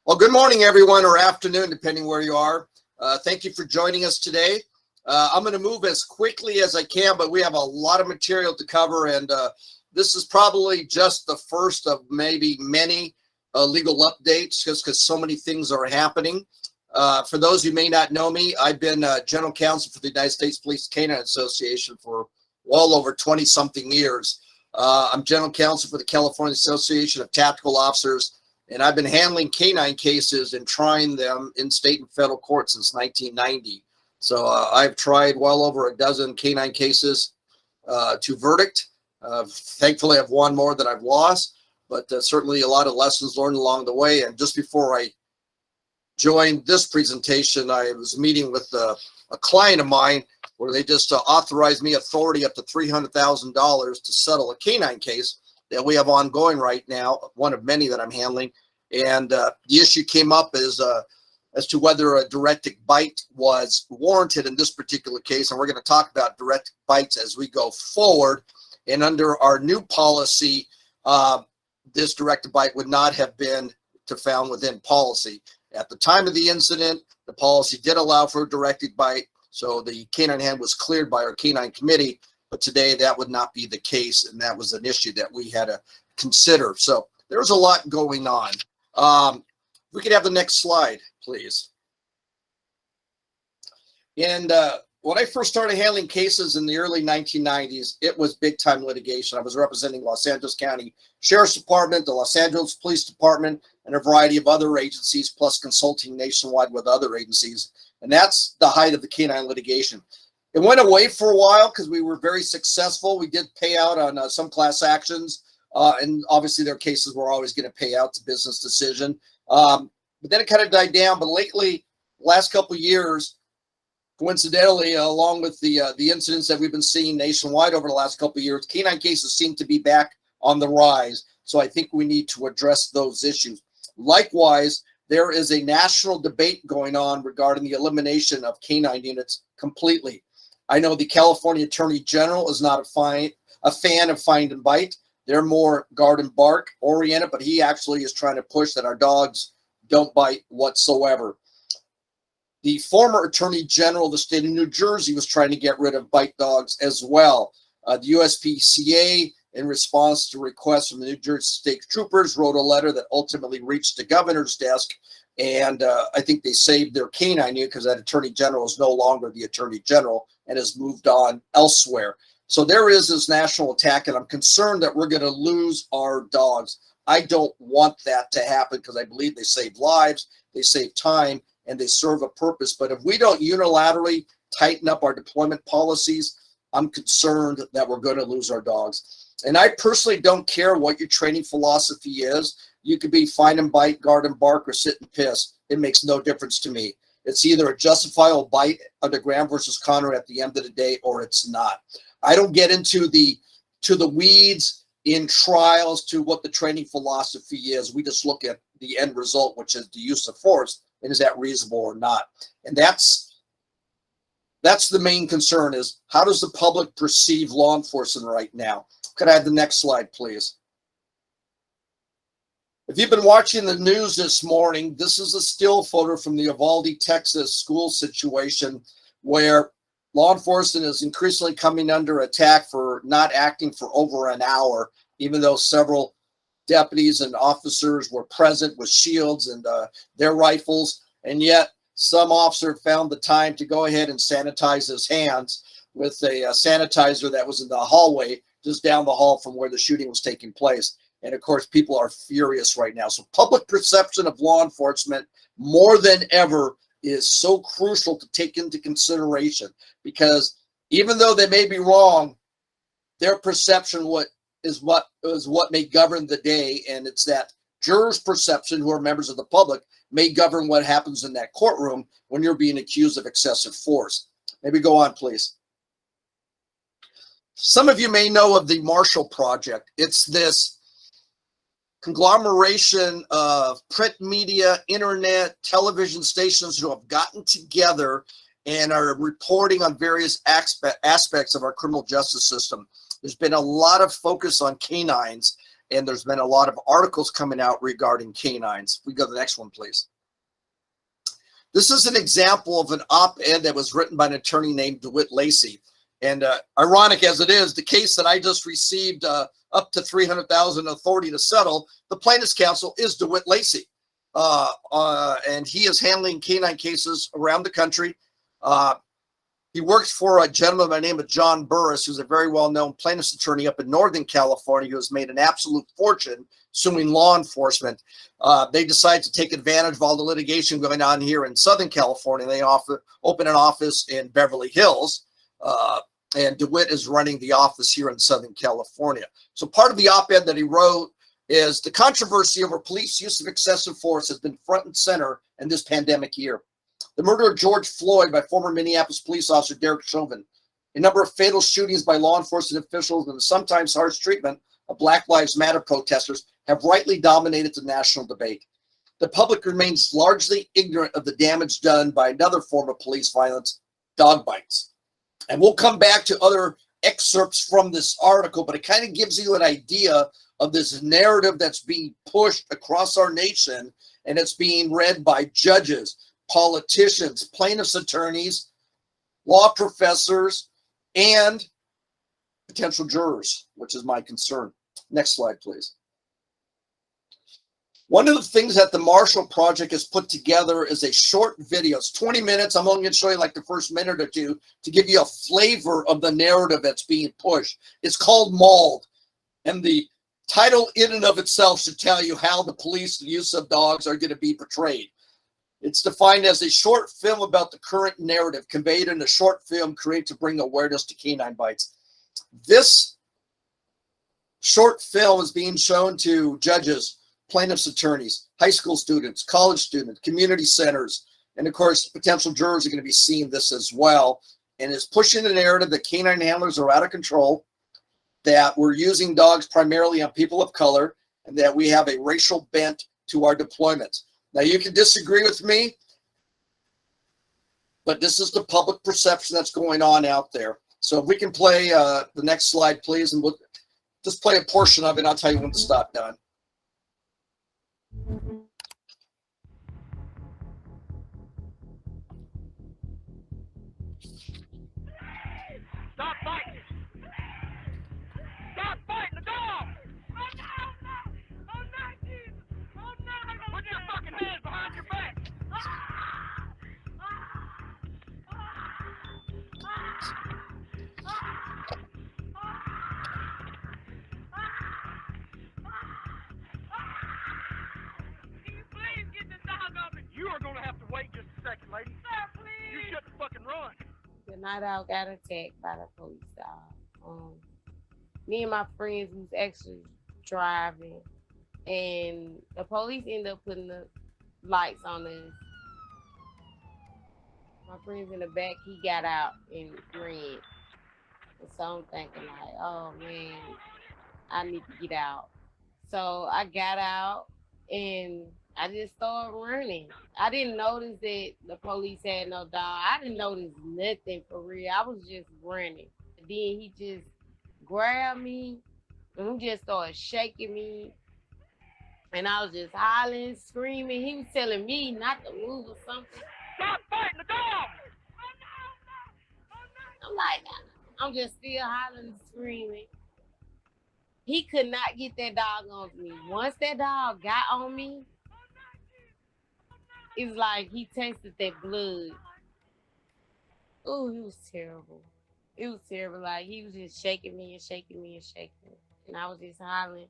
Well, good morning, everyone, or afternoon, depending where you are. Thank you for joining us today. I'm going to move as quickly as I can, but we have a lot of material to cover, and this is probably just the first of maybe many legal updates, just because so many things are happening. For those who may not know me, I've been general counsel for the United States Flerce K-9 Association for well over 20-something years. I'm general counsel for the California Association of Tactical Officers, and I've been handling canine cases and trying them in state and federal court since 1990. So I've tried well over a dozen canine cases to verdict. Thankfully, I've won more than I've lost, but certainly a lot of lessons learned along the way. And just before I joined this presentation, I was meeting with a client of mine where they just authorized me authority up to $300,000 to settle a canine case that we have ongoing right now, one of many that I'm handling. And the issue came up as to whether a directed bite was warranted in this particular case. And we're going to talk about direct bites as we go forward. And under our new policy, this directed bite would not have been found within policy. At the time of the incident, the policy did allow for a directed bite, so the canine hand was cleared by our canine committee. But today that would not be the case, and that was an issue that we had to consider. So there's a lot going on. We could have the next slide, please. And when I first started handling cases in the early 1990s, it was big-time litigation. I was representing Los Angeles County Sheriff's Department, the Los Angeles Police Department, and a variety of other agencies, plus consulting nationwide with other agencies. And that's the height of the canine litigation. It went away for a while because we were very successful. We did pay out on some class actions, and obviously their cases were always going to pay out. It's a business decision. But then it kind of died down. But lately, last couple of years, coincidentally, along with the incidents that we've been seeing nationwide over the last couple of years, canine cases seem to be back on the rise. So I think we need to address those issues. Likewise, there is a national debate going on regarding the elimination of canine units completely. I know the California Attorney General is not a fan of find and bite. They're more guard and bark oriented, but he actually is trying to push that our dogs don't bite whatsoever. The former Attorney General of the state of New Jersey was trying to get rid of bite dogs as well. The USPCA, in response to requests from the New Jersey State Troopers, wrote a letter that ultimately reached the governor's desk. And I think they saved their canine unit because that Attorney General is no longer the Attorney General and has moved on elsewhere. So there is this national attack, and I'm concerned that we're going to lose our dogs. I don't want that to happen because I believe they save lives, they save time, and they serve a purpose. But if we don't unilaterally tighten up our deployment policies, I'm concerned that we're going to lose our dogs. And I personally don't care what your training philosophy is. You could be find and bite, guard and bark, or sit and piss. It makes no difference to me. It's either a justifiable bite under Graham versus Connor at the end of the day, or it's not. I don't get into the weeds in trials to what the training philosophy is. We just look at the end result, which is the use of force, and is that reasonable or not? And that's the main concern, is how does the public perceive law enforcement right now? Could I have the next slide, please? If you've been watching the news this morning, this is a still photo from the Uvalde, Texas school situation where law enforcement is increasingly coming under attack for not acting for over an hour, even though several deputies and officers were present with shields and their rifles. And yet some officer found the time to go ahead and sanitize his hands with a sanitizer that was in the hallway just down the hall from where the shooting was taking place. And of course, people are furious right now. So public perception of law enforcement more than ever is so crucial to take into consideration, because even though they may be wrong, their perception is what may govern the day. And it's that jurors' perception, who are members of the public, may govern what happens in that courtroom when you're being accused of excessive force. Maybe go on, please. Some of you may know of the Marshall Project. It's this conglomeration of print media, internet, television stations who have gotten together and are reporting on various aspects of our criminal justice system. There's been a lot of focus on canines, and there's been a lot of articles coming out regarding canines. We go to the next one, please. This is an example of an op-ed that was written by an attorney named DeWitt Lacey. And ironic as it is, the case that I just received up to $300,000 authority to settle, the plaintiff's counsel is DeWitt Lacey. And he is handling canine cases around the country. He works for a gentleman by the name of John Burris, who's a very well-known plaintiff's attorney up in Northern California, who has made an absolute fortune suing law enforcement. They decided to take advantage of all the litigation going on here in Southern California. They open an office in Beverly Hills, and DeWitt is running the office here in Southern California. So part of the op-ed that he wrote is the controversy over police use of excessive force has been front and center in this pandemic year. The murder of George Floyd by former Minneapolis police officer Derek Chauvin, a number of fatal shootings by law enforcement officials, and the sometimes harsh treatment of Black Lives Matter protesters have rightly dominated the national debate. The public remains largely ignorant of the damage done by another form of police violence, dog bites. And we'll come back to other excerpts from this article, but it kind of gives you an idea of this narrative that's being pushed across our nation, and it's being read by judges, politicians, plaintiffs' attorneys, law professors, and potential jurors, which is my concern. Next slide, please. One of the things that the Marshall Project has put together is a short video. It's 20 minutes. I'm only going to show you like the first minute or two to give you a flavor of the narrative that's being pushed. It's called Mauled, and the title in and of itself should tell you how the police use of dogs are going to be portrayed. It's defined as a short film about the current narrative conveyed in a short film created to bring awareness to canine bites. This short film is being shown to judges, plaintiffs' attorneys, high school students, college students, community centers, and of course, potential jurors are going to be seeing this as well. And it's pushing the narrative that canine handlers are out of control, that we're using dogs primarily on people of color, and that we have a racial bent to our deployments. Now, you can disagree with me, but this is the public perception that's going on out there. So if we can play the next slide, please, and we'll just play a portion of it, and I'll tell you when to stop done. Stop fighting! Stop fighting the dog! Oh no, no! Oh no, Jesus! Oh no! Put your fucking hands behind your back! Can you please get this dog off me? You are gonna have to wait just a second, lady. Sir, please! You shouldn't fucking run. The night I got attacked by the police dog. Me and my friends was actually driving, and the police ended up putting the lights on us. My friend's in the back, he got out and ran. And so I'm thinking like, oh man, I need to get out. So I got out and I just started running. I didn't notice that the police had no dog. I didn't notice nothing for real. I was just running. Then he just grabbed me and he just started shaking me. And I was just hollering, screaming. He was telling me not to move or something. Stop fighting the dog! I'm like, I'm just still hollering and screaming. He could not get that dog on me. Once that dog got on me, it was like he tasted that blood. Oh, it was terrible. It was terrible. Like he was just shaking me and shaking me and shaking me. And I was just hollering.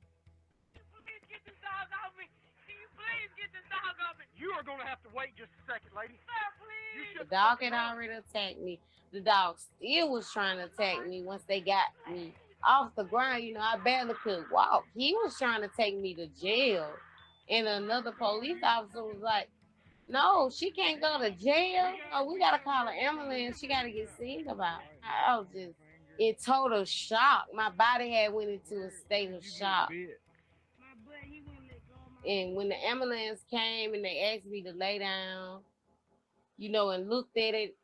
Please get this dog off me. Can you please get this dog off me? You are going to have to wait just a second, lady. Sir, please. The dog had already attacked me. The dog still was trying to attack me once they got me off the ground. You know, I barely could walk. He was trying to take me to jail. And another police officer was like, no, she can't go to jail. Oh, we got to call an ambulance. She got to get seen about. I was just in total shock. My body had went into a state of shock. And when the ambulance came and they asked me to lay down, you know, and looked at it,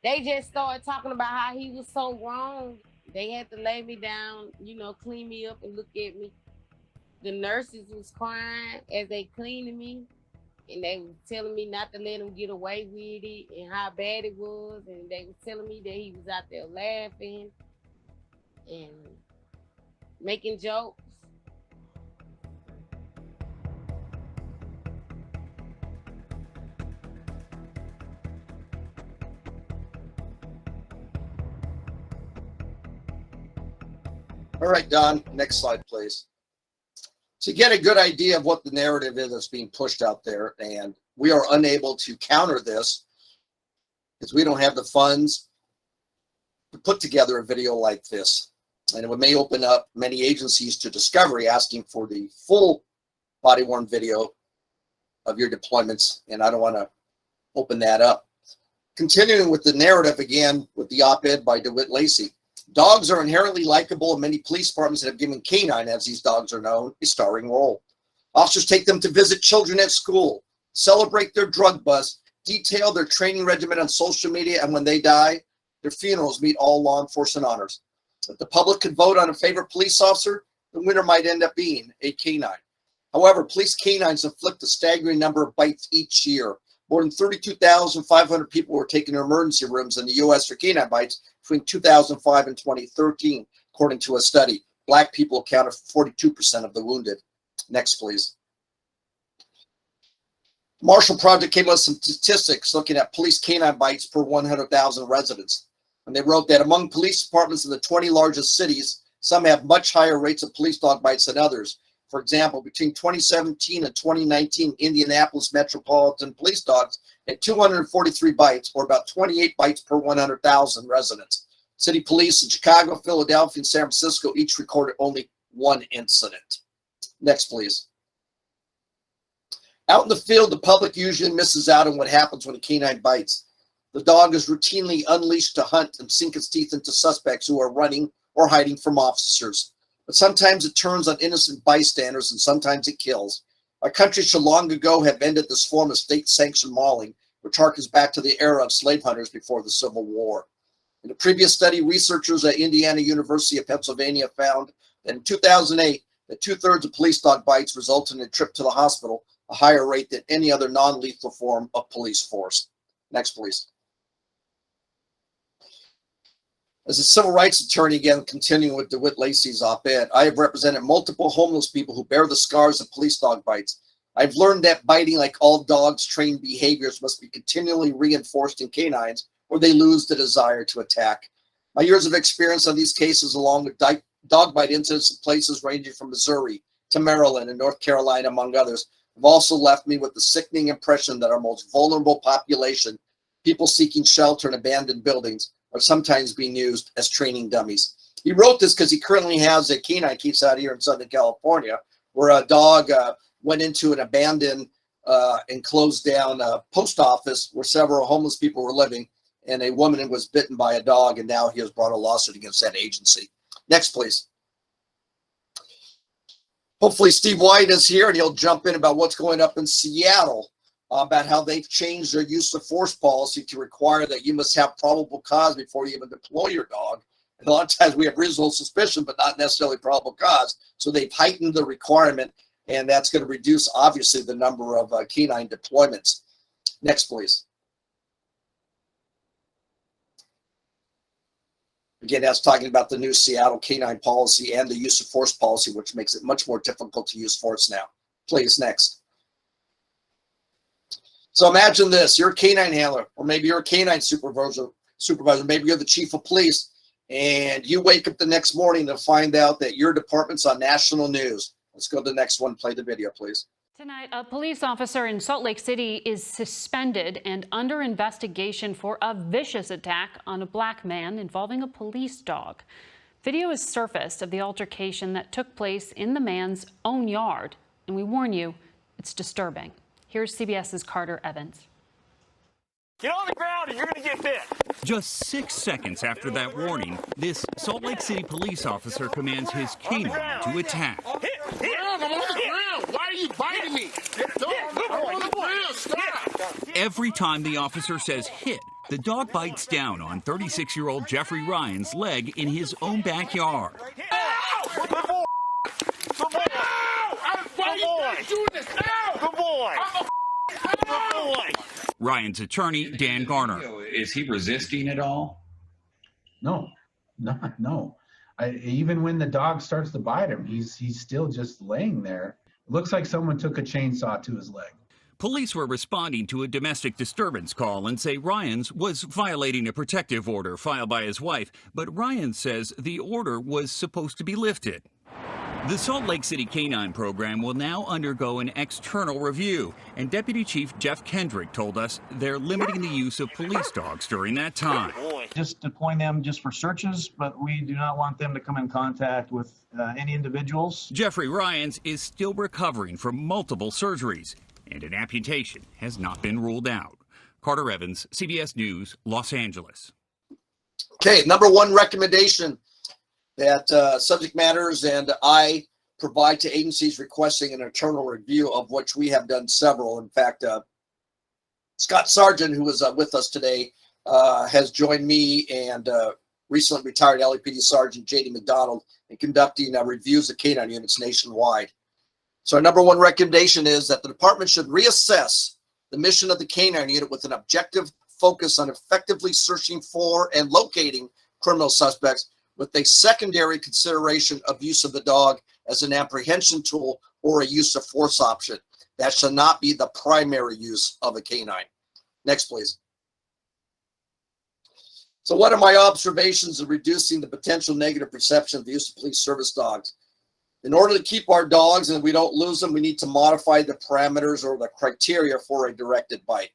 they just started talking about how he was so wrong. They had to lay me down, you know, clean me up and look at me. The nurses was crying as they cleaning me, and they was telling me not to let him get away with it and how bad it was, and they was telling me that he was out there laughing and making jokes. All right, Don, next slide, please. To get a good idea of what the narrative is that's being pushed out there, and we are unable to counter this because we don't have the funds to put together a video like this. And it may open up many agencies to discovery asking for the full body-worn video of your deployments, and I don't want to open that up. Continuing with the narrative again with the op-ed by DeWitt Lacey. Dogs are inherently likable, and many police departments have given Canine, as these dogs are known, a starring role. Officers take them to visit children at school, celebrate their drug bust, detail their training regimen on social media, and when they die, their funerals meet all law enforcement honors. If the public could vote on a favorite police officer, the winner might end up being a canine. However, police canines inflict a staggering number of bites each year. More than 32,500 people were taken to emergency rooms in the U.S. for canine bites between 2005 and 2013, according to a study. Black people accounted for 42% of the wounded. Next, please. Marshall Project came up with some statistics looking at police canine bites per 100,000 residents. And they wrote that among police departments in the 20 largest cities, some have much higher rates of police dog bites than others. For example, between 2017 and 2019, Indianapolis Metropolitan Police dogs had 243 bites, or about 28 bites per 100,000 residents. City police in Chicago, Philadelphia, and San Francisco each recorded only one incident. Next, please. Out in the field, the public usually misses out on what happens when a canine bites. The dog is routinely unleashed to hunt and sink its teeth into suspects who are running or hiding from officers. But sometimes it turns on innocent bystanders, and sometimes it kills. Our country should long ago have ended this form of state-sanctioned mauling, which harkens back to the era of slave hunters before the Civil War. In a previous study, researchers at Indiana University of Pennsylvania found that in 2008, that 2/3 of police dog bites resulted in a trip to the hospital, a higher rate than any other non-lethal form of police force. Next, please. As a civil rights attorney, again, continuing with DeWitt Lacey's op-ed, I have represented multiple homeless people who bear the scars of police dog bites. I've learned that biting, like all dogs' trained behaviors, must be continually reinforced in canines, or they lose the desire to attack. My years of experience on these cases, along with dog bite incidents in places ranging from Missouri to Maryland and North Carolina, among others, have also left me with the sickening impression that our most vulnerable population, people seeking shelter in abandoned buildings, are sometimes being used as training dummies. He wrote this because he currently has a canine keeps out here in Southern California, where a dog went into an abandoned and closed down post office where several homeless people were living, and a woman was bitten by a dog, and now he has brought a lawsuit against that agency. Next, please. Hopefully Steve White is here, and he'll jump in about what's going up in Seattle, about how they've changed their use of force policy to require that you must have probable cause before you even deploy your dog. And a lot of times we have reasonable suspicion, but not necessarily probable cause. So they've heightened the requirement, and that's going to reduce, obviously, the number of canine deployments. Next, please. Again, that's talking about the new Seattle canine policy and the use of force policy, which makes it much more difficult to use force now. Please, next. So imagine this, you're a canine handler, or maybe you're a canine supervisor, maybe you're the chief of police, and you wake up the next morning to find out that your department's on national news. Let's go to the next one, play the video, please. Tonight, a police officer in Salt Lake City is suspended and under investigation for a vicious attack on a black man involving a police dog. Video is surfaced of the altercation that took place in the man's own yard, and we warn you, it's disturbing. Here's CBS's Carter Evans. Get on the ground or you're going to get bit. Just 6 seconds after that warning, this Salt Lake City police officer commands his canine to attack. I'm on the ground. Why are you biting me? I'm on the ground. Stop. Every time the officer says hit, the dog bites down on 36-year-old Jeffrey Ryan's leg in his own backyard. boy. I'm a boy. Ryan's attorney, Dan Garner. Is he resisting at all? No. Even when the dog starts to bite him, he's still just laying there. It looks like someone took a chainsaw to his leg. Police were responding to a domestic disturbance call and say Ryan's was violating a protective order filed by his wife, but Ryan says the order was supposed to be lifted. The Salt Lake City Canine program will now undergo an external review, and Deputy Chief Jeff Kendrick told us they're limiting the use of police dogs during that time. Just deploying them just for searches, but we do not want them to come in contact with any individuals. Jeffrey Ryans is still recovering from multiple surgeries, and an amputation has not been ruled out. Carter Evans, CBS News, Los Angeles. Okay, number one recommendation that subject matters and I provide to agencies requesting an internal review, of which we have done several. In fact, Scott Sargent, who was with us today, has joined me and recently retired LAPD Sergeant J.D. McDonald in conducting reviews of canine units nationwide. So our number one recommendation is that the department should reassess the mission of the canine unit with an objective focus on effectively searching for and locating criminal suspects, with a secondary consideration of use of the dog as an apprehension tool or a use of force option. That should not be the primary use of a canine. Next, please. So what are my observations of reducing the potential negative perception of the use of police service dogs? In order to keep our dogs and we don't lose them, we need to modify the parameters or the criteria for a directed bite.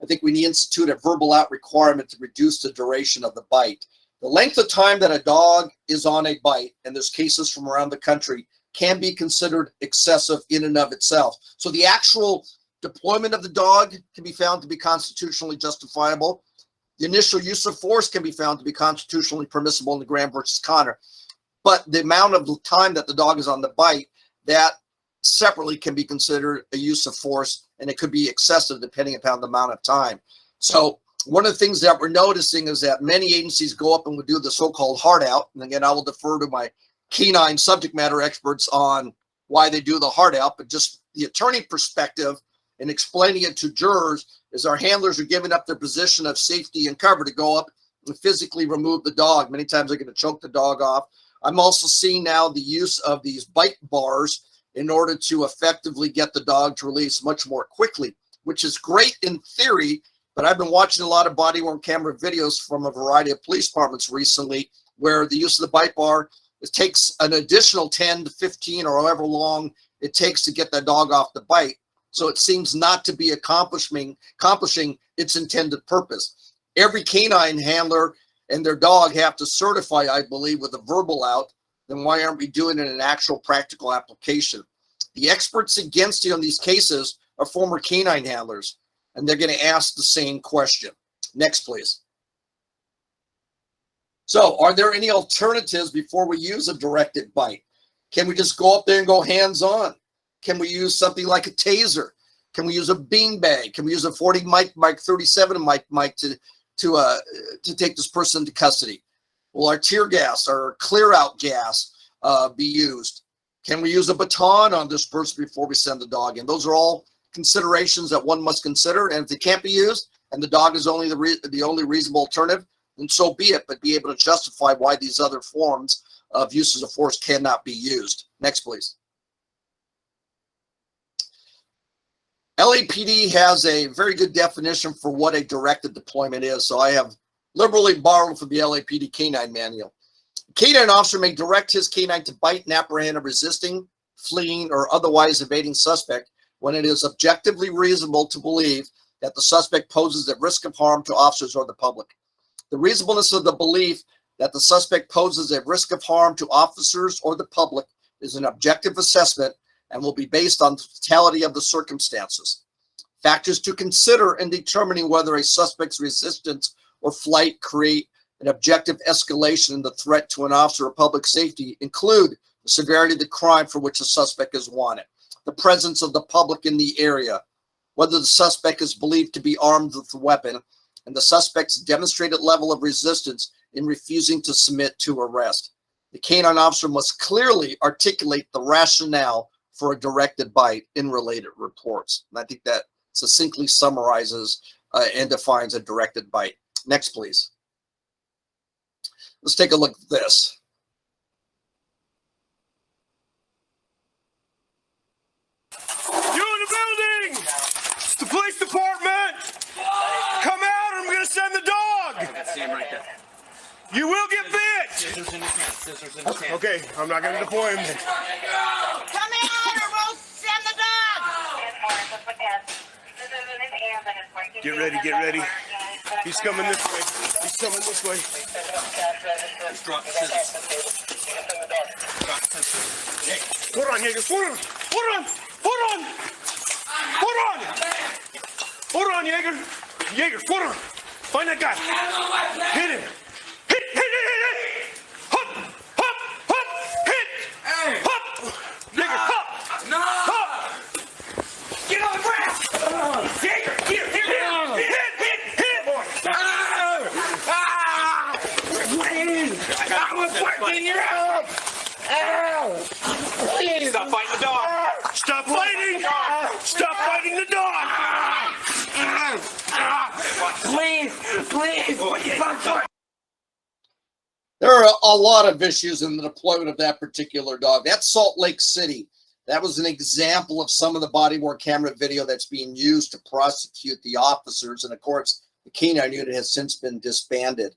I think we need to institute a verbal out requirement to reduce the duration of the bite. The length of time that a dog is on a bite, and there's cases from around the country, can be considered excessive in and of itself. So the actual deployment of the dog can be found to be constitutionally justifiable. The initial use of force can be found to be constitutionally permissible in the Graham versus Connor. But the amount of time that the dog is on the bite, that separately can be considered a use of force, and it could be excessive depending upon the amount of time. So one of the things that we're noticing is that many agencies go up and will do the so-called hard out. And again, I will defer to my canine subject matter experts on why they do the hard out, but just the attorney perspective and explaining it to jurors is our handlers are giving up their position of safety and cover to go up and physically remove the dog. Many times they're going to choke the dog off. I'm also seeing now the use of these bite bars in order to effectively get the dog to release much more quickly, which is great in theory. But I've been watching a lot of body-worn camera videos from a variety of police departments recently where the use of the bite bar, it takes an additional 10 to 15 or however long it takes to get that dog off the bite. So it seems not to be accomplishing its intended purpose. Every canine handler and their dog have to certify, I believe, with a verbal out. Then why aren't we doing it in an actual practical application? The experts against you in these cases are former canine handlers, and they're going to ask the same question. Next, please. So are there any alternatives before we use a directed bite? Can we just go up there and go hands-on? Can we use something like a taser? Can we use a beanbag? Can we use a 40 mic 37 mic to take this person into custody? Will our tear gas or clear out gas be used? Can we use a baton on this person before we send the dog in? Those are all considerations that one must consider, and if they can't be used and the dog is only the only reasonable alternative, then so be it, but be able to justify why these other forms of uses of force cannot be used. Next, please. LAPD has a very good definition for what a directed deployment is, so I have liberally borrowed from the LAPD Canine Manual. A canine officer may direct his canine to bite and apprehend a resisting, fleeing, or otherwise evading suspect when it is objectively reasonable to believe that the suspect poses a risk of harm to officers or the public. The reasonableness of the belief that the suspect poses a risk of harm to officers or the public is an objective assessment and will be based on the totality of the circumstances. Factors to consider in determining whether a suspect's resistance or flight create an objective escalation in the threat to an officer or public safety include the severity of the crime for which the suspect is wanted, the presence of the public in the area, whether the suspect is believed to be armed with a weapon, and the suspect's demonstrated level of resistance in refusing to submit to arrest. The canine officer must clearly articulate the rationale for a directed bite in related reports. And I think that succinctly summarizes and defines a directed bite. Next, please. Let's take a look at this. You in the building! It's the police department! Come out or I'm gonna send the dog! See him right there. You will get bit! Scissors in his hand. Scissors in his hand. Okay, I'm not gonna deploy him. Come out or we'll send the dog. Get ready, get ready. He's coming this way. He's coming this way. Drop the scissors. Drop the scissors. Hold on, Jaeger. Hold on. Hold on. Hold on. Hold on. Hold on, Jaeger. Jaeger, hold on. Find that guy. Hit him. Hit, hit, hit, hit, hit. Hop, hop, hop. Hit. Hop. Jaeger, hop. No! Hop. Get on the ground. Jaeger, here, here, here. Hit, hit, hit. I was working your arm. Stop fighting the dog. Stop fighting. Stop fighting the dog. Please, please. There are a lot of issues in the deployment of that particular dog. That's Salt Lake City. That was an example of some of the body-worn camera video that's being used to prosecute the officers. And of course, the Canine unit has since been disbanded.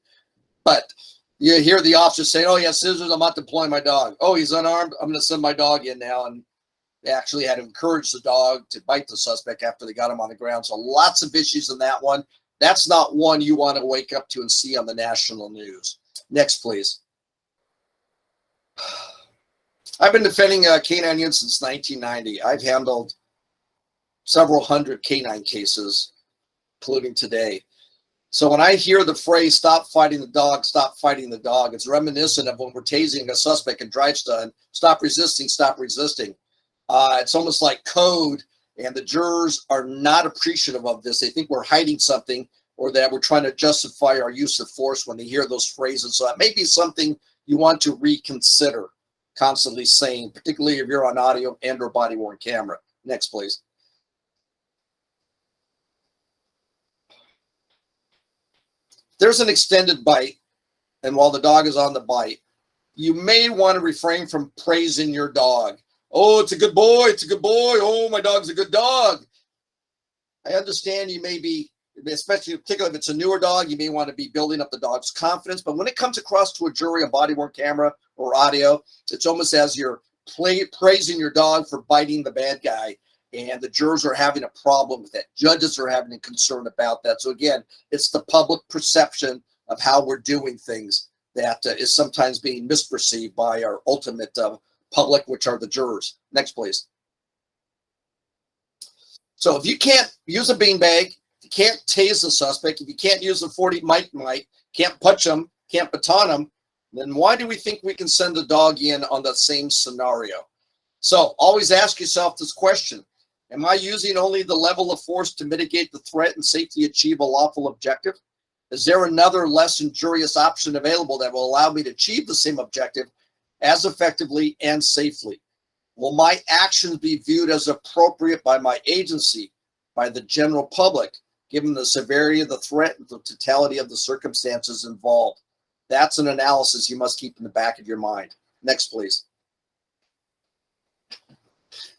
But you hear the officer say, oh, yeah, scissors, I'm not deploying my dog. Oh, he's unarmed. I'm going to send my dog in now. And they actually had to encourage the dog to bite the suspect after they got him on the ground. So lots of issues in that one. That's not one you want to wake up to and see on the national news. Next, please. I've been defending canine units since 1990. I've handled several hundred canine cases, including today. So when I hear the phrase, stop fighting the dog, it's reminiscent of when we're tasing a suspect in drive stun, stop resisting, stop resisting. It's almost like code, and the jurors are not appreciative of this. They think we're hiding something or that we're trying to justify our use of force when they hear those phrases. So that may be something you want to reconsider constantly saying, particularly if you're on audio and or body-worn camera. Next, please. There's an extended bite, and while the dog is on the bite, you may want to refrain from praising your dog. Oh, it's a good boy. It's a good boy. Oh, my dog's a good dog. I understand you may be, especially particularly if it's a newer dog, you may want to be building up the dog's confidence. But when it comes across to a jury on body-worn camera or audio, it's almost as you're praising your dog for biting the bad guy. And the jurors are having a problem with that. Judges are having a concern about that. So again, it's the public perception of how we're doing things that is sometimes being misperceived by our ultimate public, which are the jurors. Next, please. So if you can't use a beanbag, if you can't tase the suspect, if you can't use a 40 mic, can't punch him, can't baton him, then why do we think we can send the dog in on that same scenario? So always ask yourself this question. Am I using only the level of force to mitigate the threat and safely achieve a lawful objective? Is there another less injurious option available that will allow me to achieve the same objective as effectively and safely? Will my actions be viewed as appropriate by my agency, by the general public, given the severity of the threat and the totality of the circumstances involved? That's an analysis you must keep in the back of your mind. Next, please.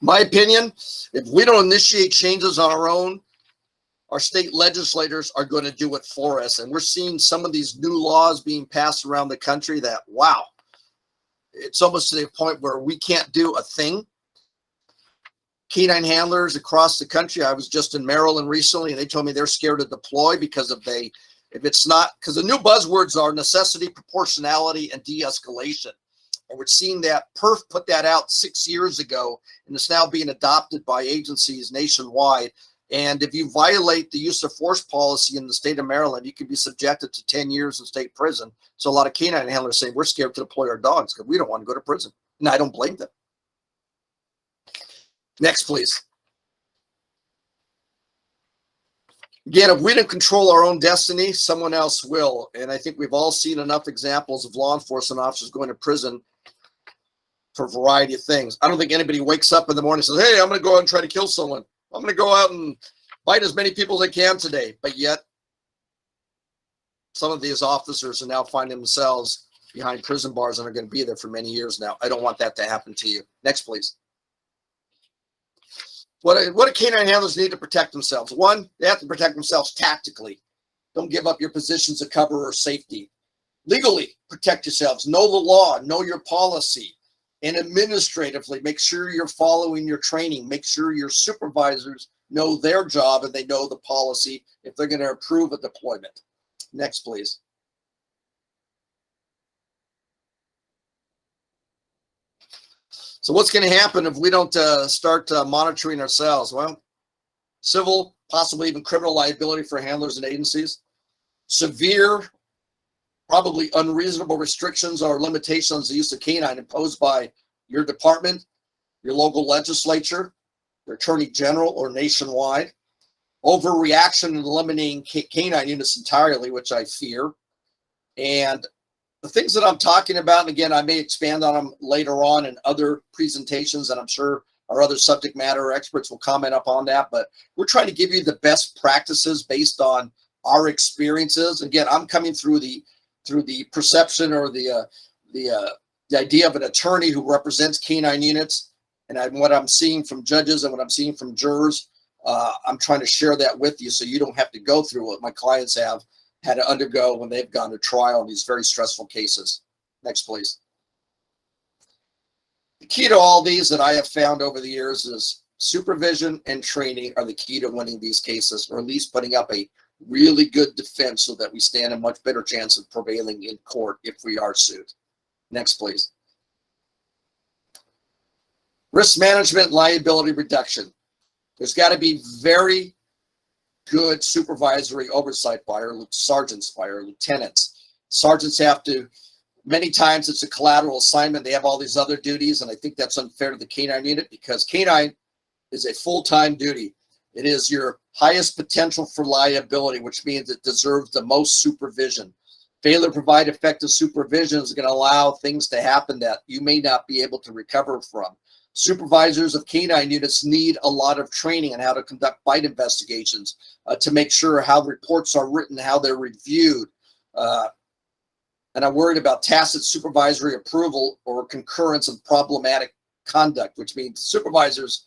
My opinion, if we don't initiate changes on our own, our state legislators are going to do it for us. And we're seeing some of these new laws being passed around the country that, wow, it's almost to the point where we can't do a thing. Canine handlers across the country. I was just in Maryland recently, and they told me they're scared to deploy because if it's not, because the new buzzwords are necessity, proportionality, and de-escalation. And we're seeing that PERF put that out 6 years ago, and it's now being adopted by agencies nationwide. And if you violate the use of force policy in the state of Maryland, you can be subjected to 10 years in state prison. So a lot of canine handlers say we're scared to deploy our dogs because we don't want to go to prison. And I don't blame them. Next, please. Again, if we don't control our own destiny, someone else will. And I think we've all seen enough examples of law enforcement officers going to prison for a variety of things. I don't think anybody wakes up in the morning and says, hey, I'm going to go out and try to kill someone. I'm going to go out and bite as many people as I can today. But yet, some of these officers are now finding themselves behind prison bars and are going to be there for many years now. I don't want that to happen to you. Next, please. What do canine handlers need to protect themselves? One, they have to protect themselves tactically. Don't give up your positions of cover or safety. Legally, protect yourselves. Know the law. Know your policy. And administratively, make sure you're following your training. Make sure your supervisors know their job and they know the policy if they're going to approve a deployment. Next, please. So what's going to happen if we don't start monitoring ourselves? Well, civil, possibly even criminal liability for handlers and agencies. Severe, probably unreasonable restrictions or limitations on the use of canine imposed by your department, your local legislature, your attorney general, or nationwide. Overreaction and eliminating canine units entirely, which I fear. And the things that I'm talking about, and again, I may expand on them later on in other presentations, and I'm sure our other subject matter experts will comment upon that, but we're trying to give you the best practices based on our experiences. Again, I'm coming through the perception or the idea of an attorney who represents canine units, and what I'm seeing from judges and what I'm seeing from jurors. I'm trying to share that with you so you don't have to go through what my clients have had to undergo when they've gone to trial in these very stressful cases. Next, please. The key to all these that I have found over the years is supervision and training are the key to winning these cases, or at least putting up a really good defense so that we stand a much better chance of prevailing in court if we are sued. Next, please. Risk management, liability reduction. There's got to be very good supervisory oversight by our sergeants, by our lieutenants. Sergeants have to, many times it's a collateral assignment. They have all these other duties, and I think that's unfair to the canine unit because canine is a full-time duty. It is your highest potential for liability, which means it deserves the most supervision. Failure to provide effective supervision is going to allow things to happen that you may not be able to recover from. Supervisors of canine units need a lot of training on how to conduct bite investigations, to make sure how reports are written, how they're reviewed. And I'm worried about tacit supervisory approval or concurrence of problematic conduct, which means supervisors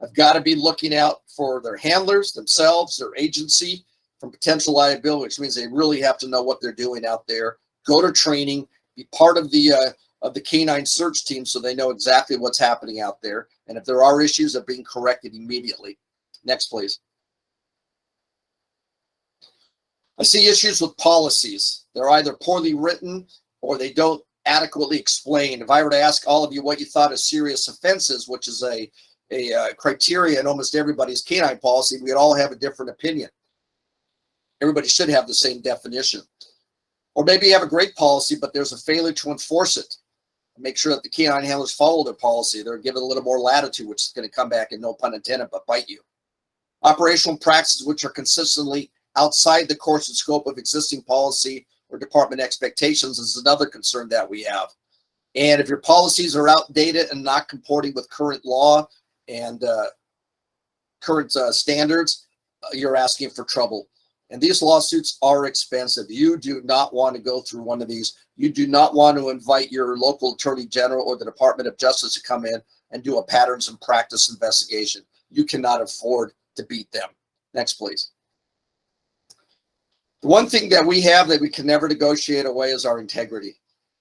have got to be looking out for their handlers, themselves, their agency from potential liability, which means they really have to know what they're doing out there, go to training, be part of the canine search team so they know exactly what's happening out there. And if there are issues, they're being corrected immediately. Next, please. I see issues with policies. They're either poorly written or they don't adequately explain. If I were to ask all of you what you thought of serious offenses, which is a criteria in almost everybody's canine policy, we'd all have a different opinion. Everybody should have the same definition. Or maybe you have a great policy, but there's a failure to enforce it. Make sure that the canine handlers follow their policy. They're given a little more latitude, which is going to come back, and no pun intended, but bite you. Operational practices which are consistently outside the course and scope of existing policy or department expectations is another concern that we have. And if your policies are outdated and not comporting with current law and current standards, you're asking for trouble. And these lawsuits are expensive. You do not want to go through one of these. You do not want to invite your local attorney general or the Department of Justice to come in and do a patterns and practice investigation. You cannot afford to beat them. Next, please. The one thing that we have that we can never negotiate away is our integrity.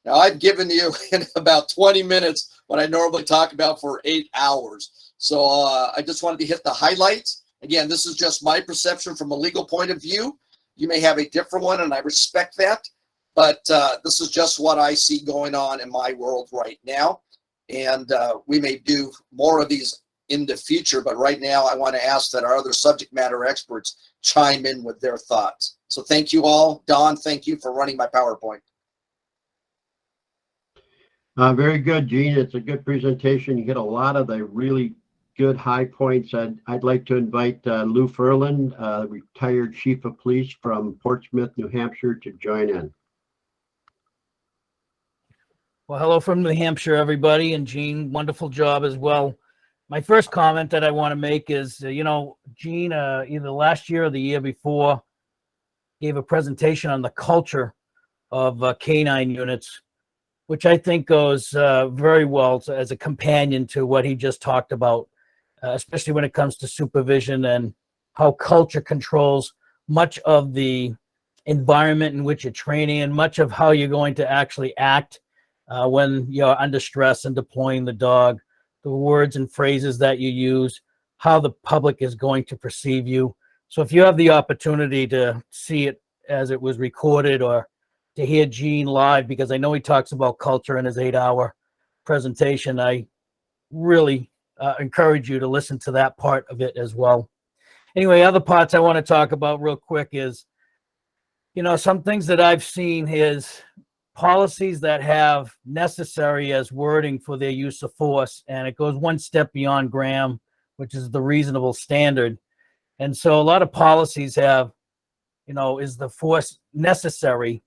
Now, I've given you in about 20 minutes what I normally talk about for 8 hours. So I just wanted to hit the highlights. Again, this is just my perception from a legal point of view. You may have a different one, and I respect that. But this is just what I see going on in my world right now. And we may do more of these in the future. But right now, I want to ask that our other subject matter experts chime in with their thoughts. So thank you all. Don, thank you for running my PowerPoint. Very good, Gene. It's a good presentation. You hit a lot of the really good high points. I'd like to invite Lou Ferland, retired chief of police from Portsmouth, New Hampshire, to join in. Well, hello from New Hampshire, everybody, and Gene, wonderful job as well. My first comment that I want to make is, Gene, either last year or the year before, gave a presentation on the culture of canine units, which I think goes very well as a companion to what he just talked about, especially when it comes to supervision and how culture controls much of the environment in which you're training and much of how you're going to actually act when you're under stress and deploying the dog, the words and phrases that you use, how the public is going to perceive you. So if you have the opportunity to see it as it was recorded or to hear Gene live, because I know he talks about culture in his 8-hour presentation, I really encourage you to listen to that part of it as well. Anyway, other parts I want to talk about real quick is, some things that I've seen is policies that have necessary as wording for their use of force, and it goes one step beyond Graham, which is the reasonable standard. And so a lot of policies have, is the force necessary?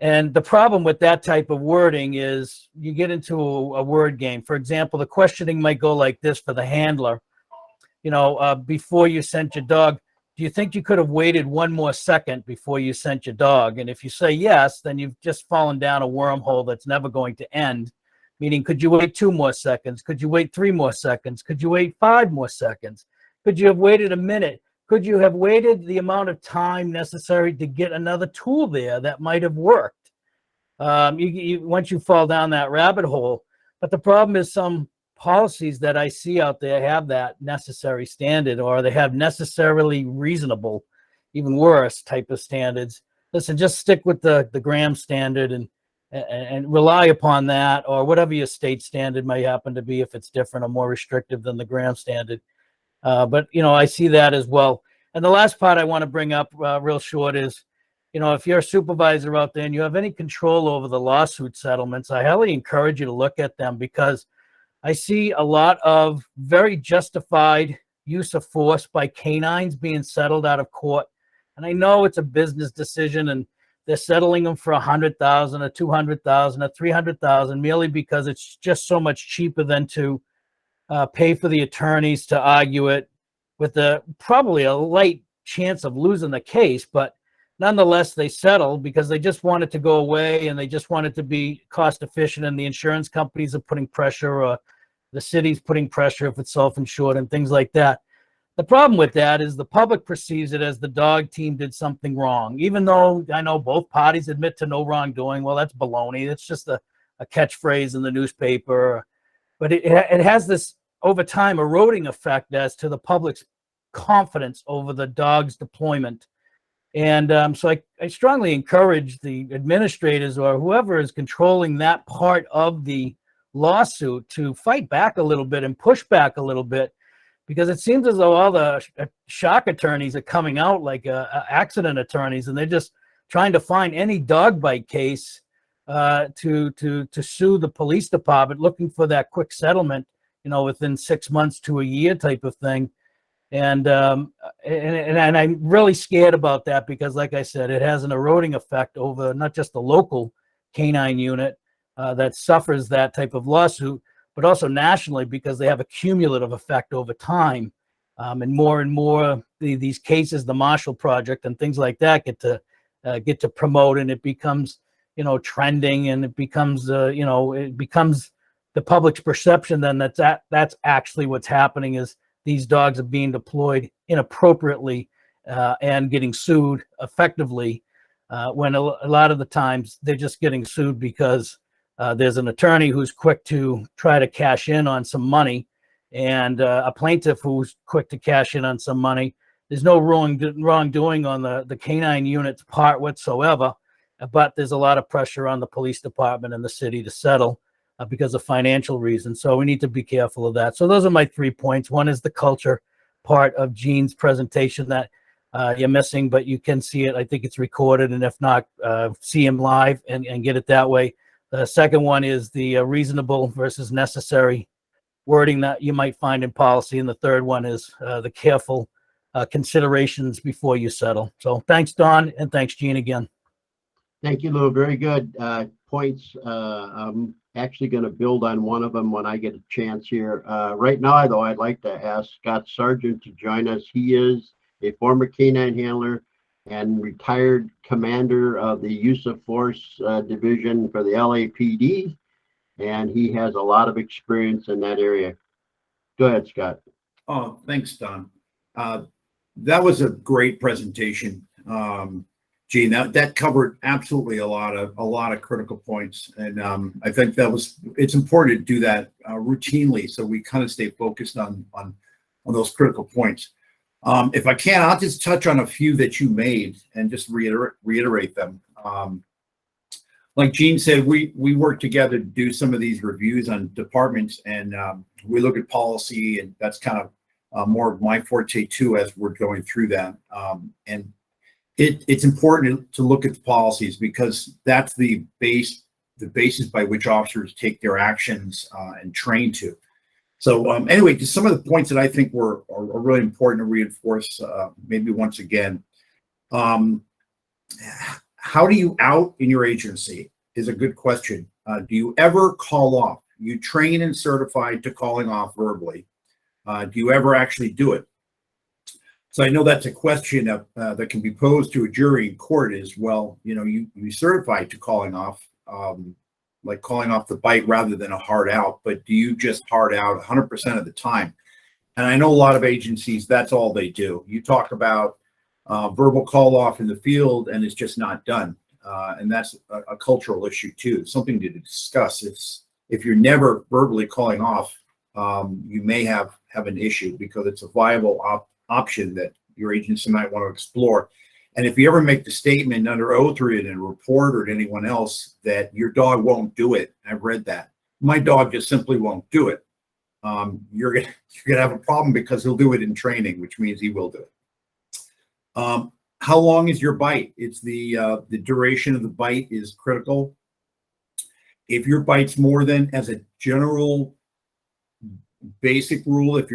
And the problem with that type of wording is you get into a word game. For example, the questioning might go like this for the handler. Before you sent your dog, do you think you could have waited one more second before you sent your dog? And if you say yes, then you've just fallen down a wormhole that's never going to end. Meaning, could you wait 2 more seconds? Could you wait 3 more seconds? Could you wait 5 more seconds? Could you have waited a minute? Could you have waited the amount of time necessary to get another tool there that might have worked? Once you fall down that rabbit hole. But the problem is some policies that I see out there have that necessary standard, or they have necessarily reasonable, even worse type of standards. Listen, just stick with the Graham standard and rely upon that, or whatever your state standard may happen to be, if it's different or more restrictive than the Graham standard. But I see that as well. And the last part I want to bring up real short is, if you're a supervisor out there and you have any control over the lawsuit settlements, I highly encourage you to look at them, because I see a lot of very justified use of force by canines being settled out of court. And I know it's a business decision and they're settling them for $100,000 or $200,000 or $300,000 merely because it's just so much cheaper than to pay for the attorneys to argue it with probably a light chance of losing the case. But nonetheless, they settled because they just wanted to go away and they just wanted to be cost efficient, and the insurance companies are putting pressure, or the city's putting pressure if it's self-insured and things like that. The problem with that is the public perceives it as the dog team did something wrong, even though I know both parties admit to no wrongdoing. Well, that's baloney. It's just a catchphrase in the newspaper. But it has this, over time, eroding effect as to the public's confidence over the dog's deployment. And so I strongly encourage the administrators or whoever is controlling that part of the lawsuit to fight back a little bit and push back a little bit, because it seems as though all the shock attorneys are coming out like accident attorneys, and they're just trying to find any dog bite case to sue the police department, looking for that quick settlement, within 6 months to a year type of thing. And I'm really scared about that, because like I said, it has an eroding effect over not just the local canine unit that suffers that type of lawsuit, but also nationally, because they have a cumulative effect over time. And more these cases, the Marshall Project and things like that get to promote, and it becomes, trending, and it becomes, it becomes the public's perception then that's actually what's happening, is these dogs are being deployed inappropriately and getting sued effectively, when a lot of the times they're just getting sued because there's an attorney who's quick to try to cash in on some money, and a plaintiff who's quick to cash in on some money. There's no wrongdoing on the canine unit's part whatsoever, but there's a lot of pressure on the police department and the city to settle because of financial reasons. So we need to be careful of that. So those are my 3 points. One is the culture part of Gene's presentation that you're missing, but you can see it. I think it's recorded, and if not, see him live and get it that way. The second one is the reasonable versus necessary wording that you might find in policy. And the third one is the careful considerations before you settle. So thanks, Don, and thanks, Gene, again. Thank you, Lou. Very good points. I'm actually going to build on one of them when I get a chance here. Right now, though, I'd like to ask Scott Sargent to join us. He is a former canine handler and retired commander of the use of force division for the LAPD, and he has a lot of experience in that area. Go ahead, Scott. Oh, thanks, Don. That was a great presentation. Gene, that covered absolutely a lot of critical points, and I think it's important to do that routinely, so we kind of stay focused on those critical points. If I can, I'll just touch on a few that you made and just reiterate them. Like Gene said, we work together to do some of these reviews on departments, and we look at policy, and that's kind of more of my forte too as we're going through that. And it's important to look at the policies because that's the basis by which officers take their actions and train to. So anyway, just some of the points that I think are really important to reinforce maybe once again. How do you out in your agency is a good question. Do you ever call off? You train and certified to calling off verbally. Do you ever actually do it? So I know that's a question that can be posed to a jury in court is, well, you certified to calling off, like calling off the bite rather than a hard out, but do you just hard out 100% of the time? And I know a lot of agencies, that's all they do. You talk about verbal call off in the field and it's just not done. And that's a cultural issue too, something to discuss. If you're never verbally calling off, you may have an issue because it's a viable option that your agency might want to explore. And if you ever make the statement under oath or in a report or to anyone else that your dog won't do it, I've read that. My dog just simply won't do it. You're gonna have a problem because he'll do it in training, which means he will do it. How long is your bite? It's the duration of the bite is critical. If your bite's more than, as a general basic rule, if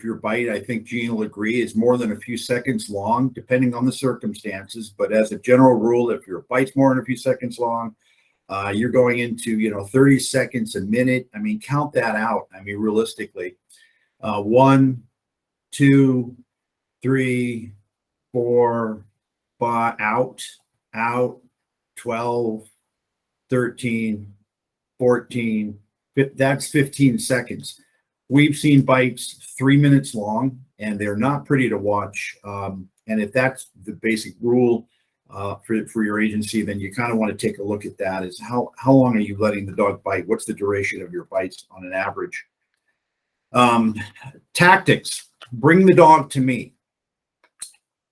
your bite, I think Gene will agree, is more than a few seconds long, depending on the circumstances. But as a general rule, if your bite's more than a few seconds long, you're going into 30 seconds a minute. I mean, count that out. I mean, realistically, 1, 2, 3, 4, 5, out, 12, 13, 14. That's 15 seconds. We've seen bites 3 minutes long, and they're not pretty to watch. And if that's the basic rule for your agency, then you kind of want to take a look at that. Is how long are you letting the dog bite? What's the duration of your bites on an average? Tactics: bring the dog to me.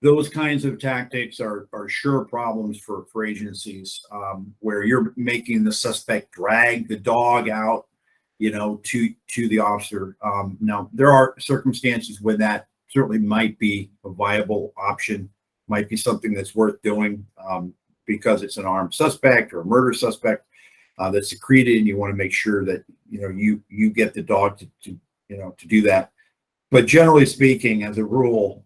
Those kinds of tactics are sure problems for agencies where you're making the suspect drag the dog out, to the officer. Now, there are circumstances when that certainly might be a viable option, might be something that's worth doing because it's an armed suspect or a murder suspect that's secreted, and you want to make sure that you get the dog to do that. But generally speaking, as a rule,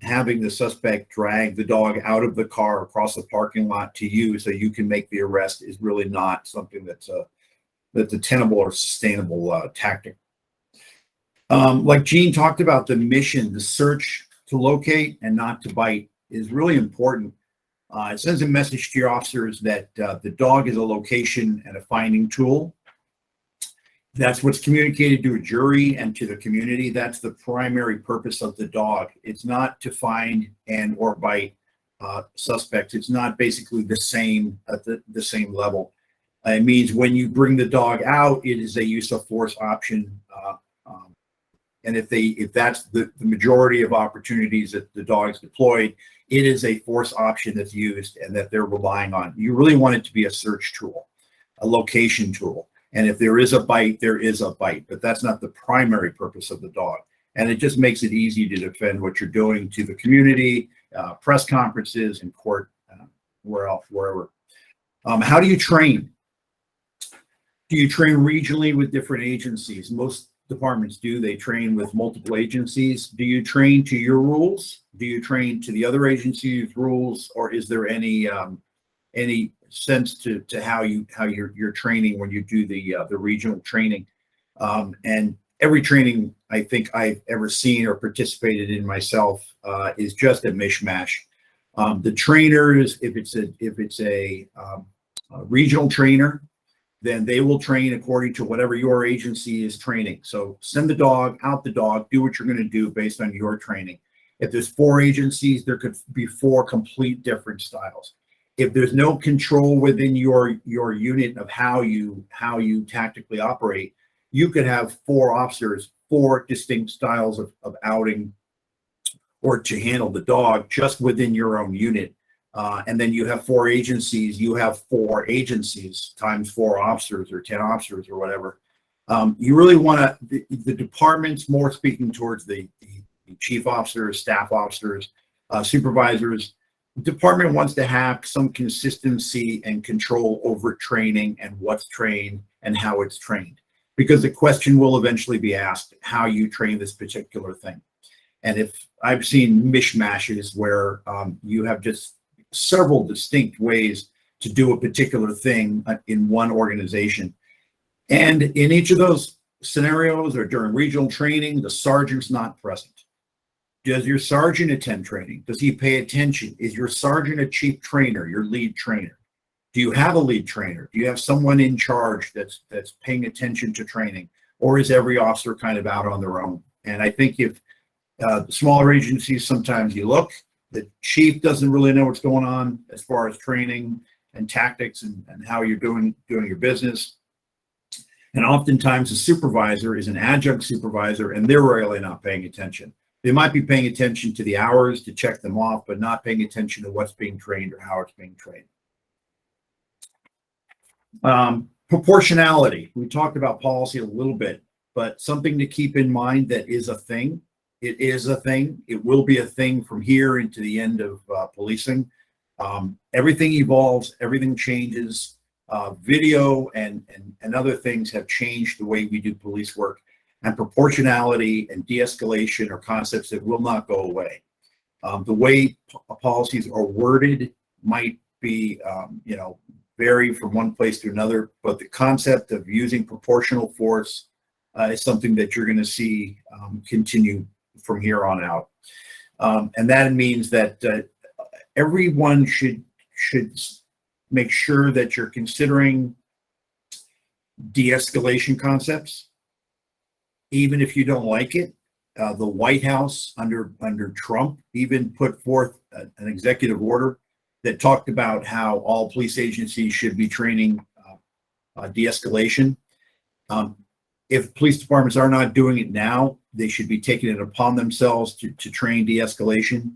having the suspect drag the dog out of the car across the parking lot to you so you can make the arrest is really not something that's a tenable or sustainable tactic. Like Gene talked about, the mission, the search to locate and not to bite is really important. It sends a message to your officers that the dog is a location and a finding tool. That's what's communicated to a jury and to the community. That's the primary purpose of the dog. It's not to find and or bite suspects. It's not basically the same at the same level. It means when you bring the dog out, it is a use of force option. And if that's the majority of opportunities that the dog's deployed, it is a force option that's used and that they're relying on. You really want it to be a search tool, a location tool. And if there is a bite, there is a bite, but that's not the primary purpose of the dog. And it just makes it easy to defend what you're doing to the community, press conferences, in court, wherever. How do you train? Do you train regionally with different agencies? Most departments do. They train with multiple agencies. Do you train to your rules? Do you train to the other agency's rules? Or is there any any sense to how you're training when you do the regional training. And every training I think I've ever seen or participated in myself is just a mishmash. The trainers, if it's a regional trainer, then they will train according to whatever your agency is training. So send the dog, out the dog, do what you're going to do based on your training. If there's 4 agencies, there could be 4 complete different styles. If there's no control within your unit of how you tactically operate, you could have 4 officers, 4 distinct styles of outing or to handle the dog just within your own unit. And then you have 4 agencies, you have 4 agencies times 4 officers or 10 officers or whatever. You really want to, the departments, more speaking towards the chief officers, staff officers, supervisors, the department wants to have some consistency and control over training and what's trained and how it's trained. Because the question will eventually be asked how you train this particular thing. And if I've seen mishmashes where you have just several distinct ways to do a particular thing in one organization. And in each of those scenarios or during regional training, the sergeant's not present. Does your sergeant attend training? Does he pay attention? Is your sergeant a chief trainer, your lead trainer? Do you have a lead trainer? Do you have someone in charge that's paying attention to training? Or is every officer kind of out on their own? And I think if smaller agencies, sometimes you look, the chief doesn't really know what's going on as far as training and tactics and how you're doing your business. And oftentimes the supervisor is an adjunct supervisor and they're really not paying attention. They might be paying attention to the hours to check them off, but not paying attention to what's being trained or how it's being trained. Proportionality. We talked about policy a little bit, but something to keep in mind that is a thing. It is a thing. It will be a thing from here into the end of policing. Everything evolves. Everything changes. Video and other things have changed the way we do police work. And proportionality and de-escalation are concepts that will not go away. The way policies are worded might be, vary from one place to another, but the concept of using proportional force is something that you're going to see continue from here on out. And that means that everyone should make sure that you're considering de-escalation concepts, even if you don't like it. The White House under Trump even put forth an executive order that talked about how all police agencies should be training de-escalation. If police departments are not doing it now, they should be taking it upon themselves to train de-escalation.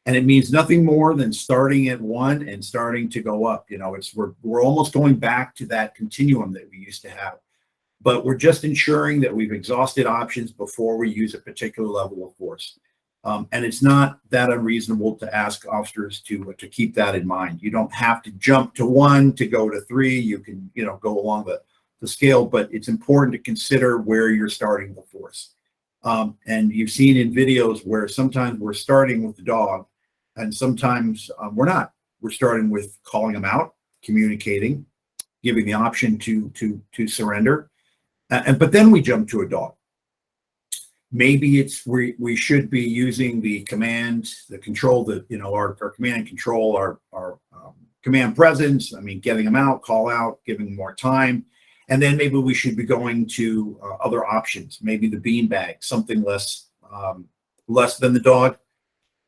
And it means nothing more than starting at 1 and starting to go up. We're almost going back to that continuum that we used to have. But we're just ensuring that we've exhausted options before we use a particular level of force. And it's not that unreasonable to ask officers to keep that in mind. You don't have to jump to 1 to go to 3. You can, go along the scale, but it's important to consider where you're starting the force. And you've seen in videos where sometimes we're starting with the dog and sometimes we're not. We're starting with calling them out, communicating, giving the option to surrender. But then we jump to a dog. Maybe it's we should be using the command, the control, our command and control, our command presence. I mean, getting them out, call out, giving them more time. And then maybe we should be going to other options, maybe the beanbag, something less than the dog.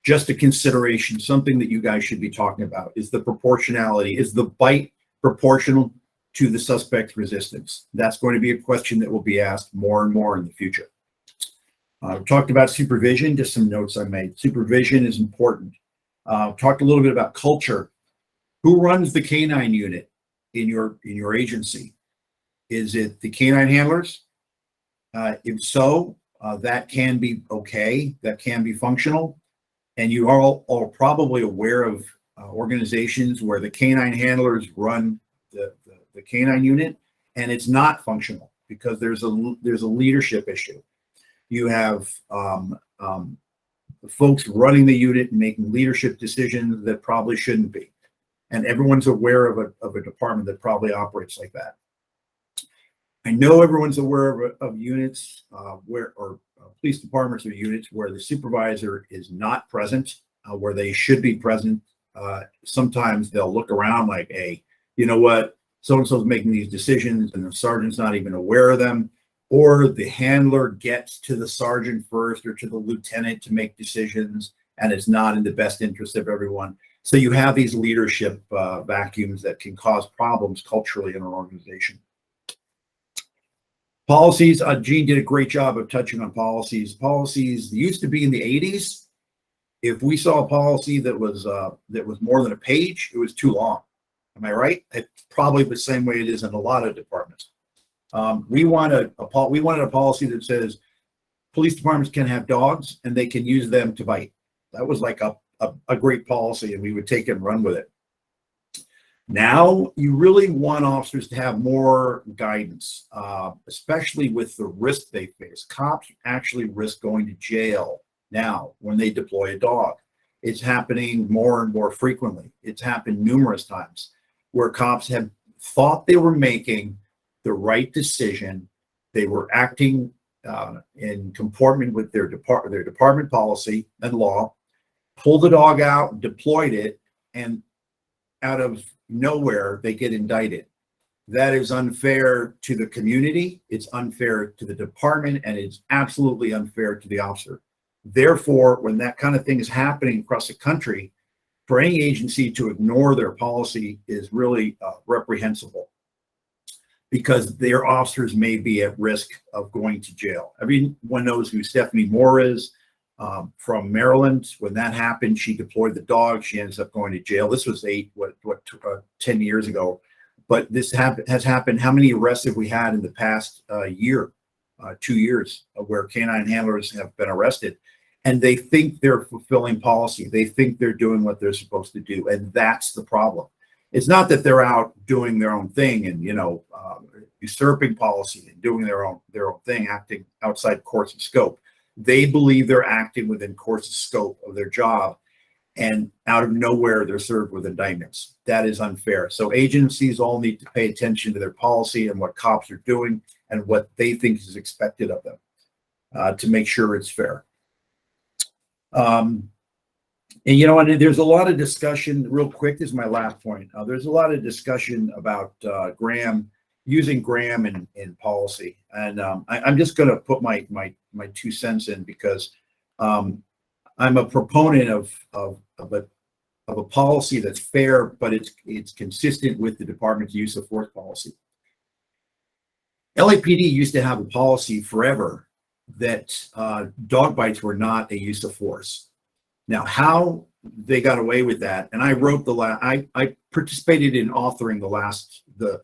Just a consideration, something that you guys should be talking about is the proportionality. Is the bite proportional to the suspect's resistance? That's going to be a question that will be asked more and more in the future. We talked about supervision, just some notes I made. Supervision is important. Talked a little bit about culture. Who runs the canine unit in your agency? Is it the canine handlers? If so, that can be okay. That can be functional. And you are all probably aware of organizations where the canine handlers run the canine unit, and it's not functional because there's a leadership issue. You have folks running the unit and making leadership decisions that probably shouldn't be. And everyone's aware of a department that probably operates like that. I know everyone's aware of units police departments or units where the supervisor is not present, where they should be present. Sometimes they'll look around like, hey, you know what? So-and-so's making these decisions and the sergeant's not even aware of them. Or the handler gets to the sergeant first or to the lieutenant to make decisions, and it's not in the best interest of everyone. So you have these leadership vacuums that can cause problems culturally in an organization. Policies, Gene did a great job of touching on policies. Policies used to be in the 80s. If we saw a policy that was more than a page, it was too long. Am I right? It's probably the same way it is in a lot of departments. We wanted a policy that says police departments can have dogs and they can use them to bite. That was like a great policy, and we would take it and run with it. Now you really want officers to have more guidance, especially with the risk they face. Cops actually risk going to jail now when they deploy a dog. It's happening more and more frequently. It's happened numerous times where cops have thought they were making the right decision. They were acting in conformity with their department policy and law, pulled the dog out, deployed it, and out of nowhere, they get indicted. That is unfair to the community, it's unfair to the department, and it's absolutely unfair to the officer. Therefore, when that kind of thing is happening across the country, for any agency to ignore their policy is really reprehensible, because their officers may be at risk of going to jail. Everyone knows who Stephanie Moore is from Maryland. When that happened, she deployed the dog. She ends up going to jail. This was 10 years ago. But this has happened. How many arrests have we had in the past year, 2 years, where canine handlers have been arrested? And they think they're fulfilling policy. They think they're doing what they're supposed to do. And that's the problem. It's not that they're out doing their own thing and, usurping policy and doing their own thing, acting outside course and scope. They believe they're acting within course and scope of their job, and out of nowhere, they're served with indictments. That is unfair. So agencies all need to pay attention to their policy and what cops are doing and what they think is expected of them to make sure it's fair. And there's a lot of discussion, real quick, this is my last point. There's a lot of discussion about using Graham in policy. And I'm just going to put my 2 cents in, because I'm a proponent of a policy that's fair, but it's consistent with the department's use of force policy. LAPD used to have a policy forever that dog bites were not a use of force. Now, how they got away with that, and I wrote I participated in authoring the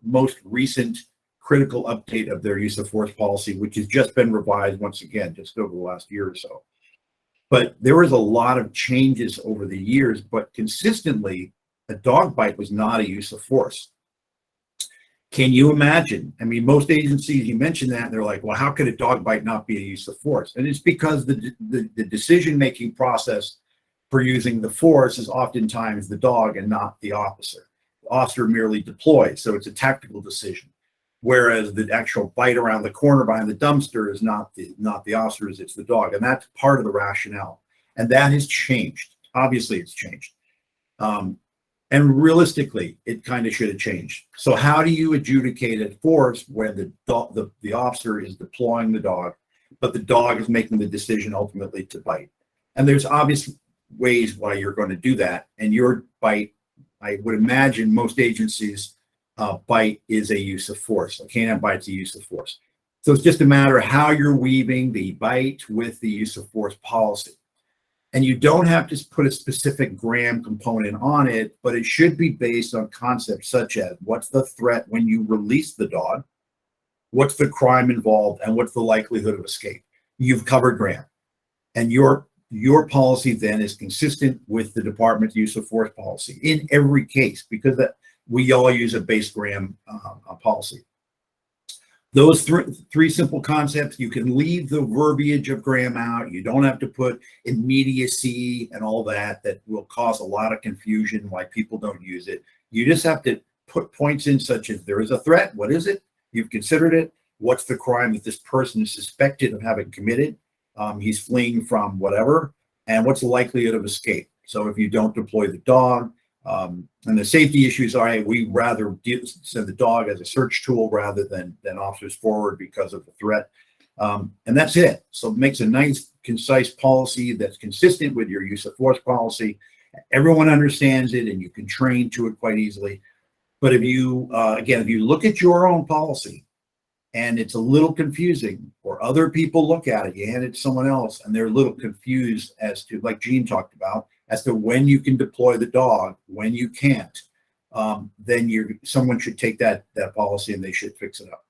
most recent critical update of their use of force policy, which has just been revised once again, just over the last year or so. But there was a lot of changes over the years, but consistently, a dog bite was not a use of force. Can you imagine? I mean, most agencies, you mention that, and they're like, well, how could a dog bite not be a use of force? And it's because the decision-making process for using the force is oftentimes the dog and not the officer. The officer merely deploys, so it's a tactical decision. Whereas the actual bite around the corner behind the dumpster is not the officers, it's the dog. And that's part of the rationale. And that has changed. Obviously, it's changed. And realistically, it kind of should have changed. So how do you adjudicate a force when the officer is deploying the dog, but the dog is making the decision ultimately to bite? And there's obvious ways why you're going to do that. And your bite, I would imagine most agencies, bite is a use of force. A canine bite's a use of force. So it's just a matter of how you're weaving the bite with the use of force policy. And you don't have to put a specific Graham component on it, but it should be based on concepts such as what's the threat when you release the dog, what's the crime involved, and what's the likelihood of escape. You've covered Graham. And your policy then is consistent with the department's use of force policy in every case, because we all use a base Graham policy. those three simple concepts, you can leave the verbiage of Graham out. You don't have to put immediacy and all that will cause a lot of confusion why people don't use it. You just have to put points in such as there is a threat. What is it? You've considered it. What's the crime that this person is suspected of having committed? He's fleeing from whatever. And what's the likelihood of escape? So if you don't deploy the dog, and the safety issues are, we rather send the dog as a search tool rather than officers forward because of the threat. And that's it. So it makes a nice, concise policy that's consistent with your use of force policy. Everyone understands it and you can train to it quite easily. But if you, again, if you look at your own policy and it's a little confusing, or other people look at it, you hand it to someone else and they're a little confused as to, like Gene talked about, as to when you can deploy the dog, when you can't, then someone should take that policy and they should fix it up.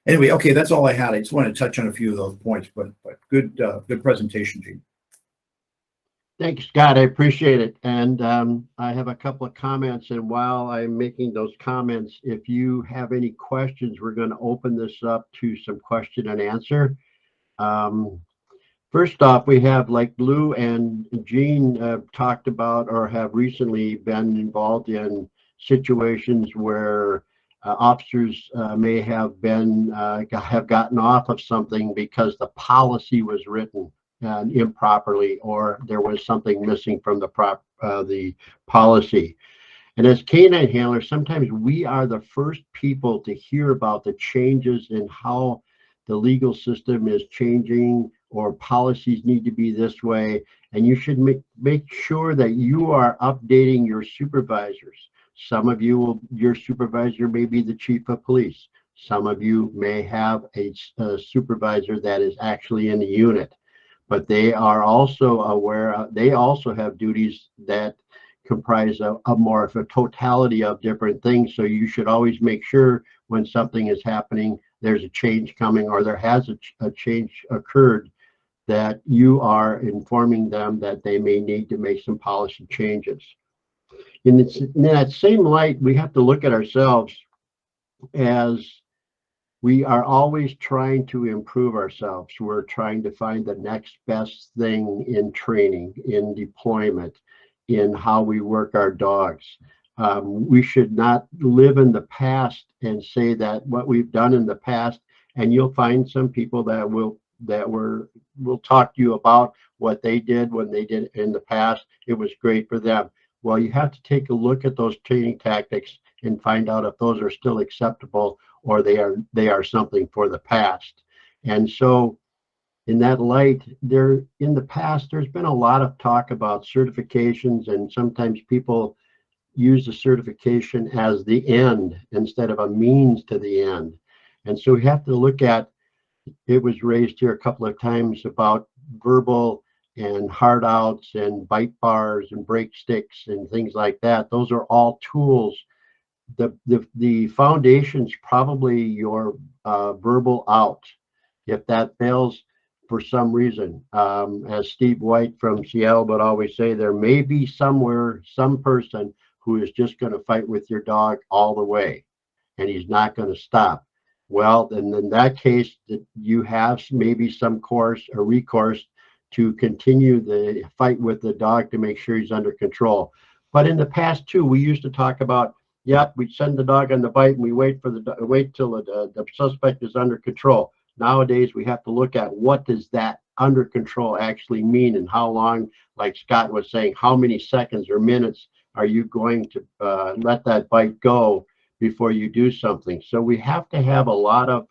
Anyway, okay, that's all I had. I just want to touch on a few of those points, but good presentation, Gene. Thanks, Scott. I appreciate it. And I have a couple of comments. And while I'm making those comments, if you have any questions, we're going to open this up to some question and answer. First off, we have, like Lou and Gene talked about or have recently been involved in situations where officers may have gotten off of something because the policy was written improperly, or there was something missing from the policy. And as canine handlers, sometimes we are the first people to hear about the changes in how the legal system is changing, or policies need to be this way. And you should make sure that you are updating your supervisors. Some of you your supervisor may be the chief of police. Some of you may have a supervisor that is actually in the unit, but they are also aware, they also have duties that comprise a more of a totality of different things. So you should always make sure when something is happening, there's a change coming, or there has a change occurred, that you are informing them that they may need to make some policy changes. In that same light, we have to look at ourselves as we are always trying to improve ourselves. We're trying to find the next best thing in training, in deployment, in how we work our dogs. We should not live in the past and say that what we've done in the past, and you'll find some people that will talk to you about what they did when they did in the past. It was great for them. Well, you have to take a look at those training tactics and find out if those are still acceptable, or they are something for the past. And so in that light, in the past, there's been a lot of talk about certifications, and sometimes people use the certification as the end instead of a means to the end. And so we have to look at, it was raised here a couple of times about verbal and hard outs and bite bars and break sticks and things like that. Those are all tools. The foundation's probably your verbal out. If that fails for some reason, as Steve White from Seattle would always say, there may be somewhere some person who is just going to fight with your dog all the way, and he's not going to stop. Well, then in that case, you have maybe some course or recourse to continue the fight with the dog to make sure he's under control. But in the past too, we used to talk about, yep, we send the dog on the bite and we wait till the suspect is under control. Nowadays, we have to look at what does that under control actually mean, and how long, like Scott was saying, how many seconds or minutes are you going to let that bite go before you do something. So we have to have a lot of